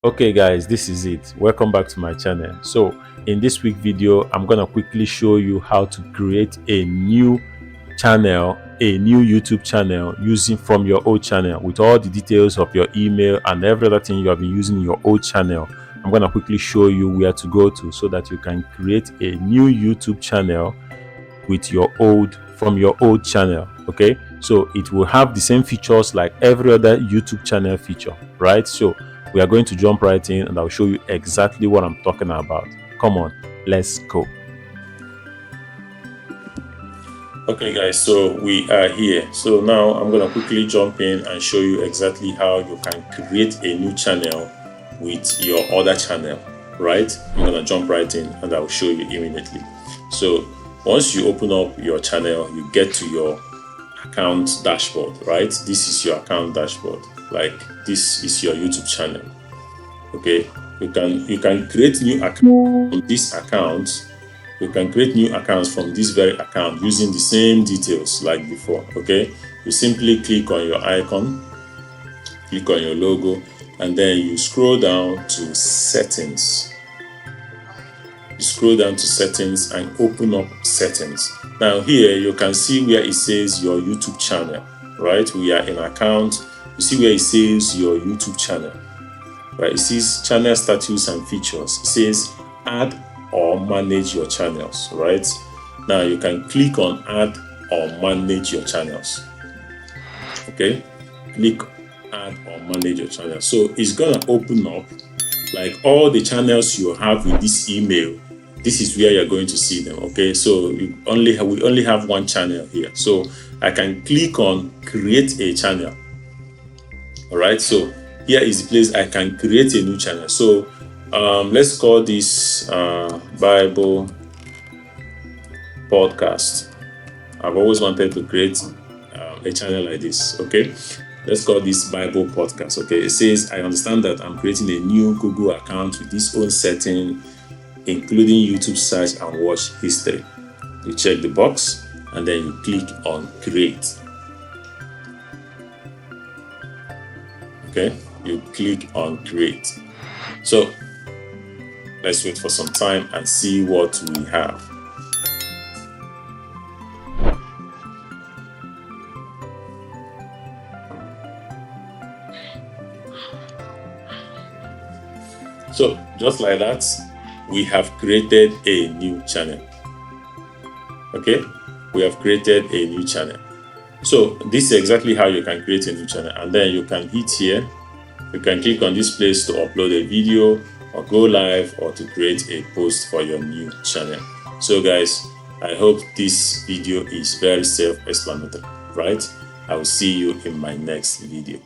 Okay guys, this is it. Welcome back to my channel. So in this week video, I'm gonna quickly show you how to create a new channel, a new YouTube channel using from your old channel with all the details of your email and every other thing you have been using in your old channel. I'm gonna quickly show you where to go to so that you can create a new YouTube channel with your old channel. Okay, so it will have the same features like every other YouTube channel feature, right? So we are going to jump right in and I'll show you exactly what I'm talking about. Come on, let's go. Okay guys, so we are here. So now I'm going to quickly jump in and show you exactly how you can create a new channel with your other channel, right? I'm going to jump right in and I'll show you immediately. So once you open up your channel, you get to your account dashboard, right? This is your account dashboard. Like this is your YouTube channel. Okay, you can create new accounts from this account. You can create new accounts from this very account using the same details like before. Okay, you simply click on your icon, click on your logo, and then you scroll down to settings. You scroll down to settings and open up settings. Now here you can see where it says your YouTube channel, right? We are in account. You see where it says your YouTube channel, right? It says channel status and features. It says add or manage your channels, right? Now you can click on add or manage your channels. Okay, click add or manage your channel. So it's gonna open up like all the channels you have with this email. This is where you're going to see them. Okay, so we only have one channel here, so I can click on create a channel. All right, so here is the place I can create a new channel. So let's call this Bible podcast. I've always wanted to create a channel like this. Okay, let's call this Bible podcast. Okay, it says I understand that I'm creating a new Google account with this own setting, including YouTube search and watch history. You check the box and then you click on create. Okay, you click on create. So let's wait for some time and see what we have. So just like that, we have created a new channel. Okay, we have created a new channel. So this is exactly how you can create a new channel, and then you can hit here. You can click on this place to upload a video or go live or to create a post for your new channel. So guys, I hope this video is very self-explanatory, right? I will see you in my next video.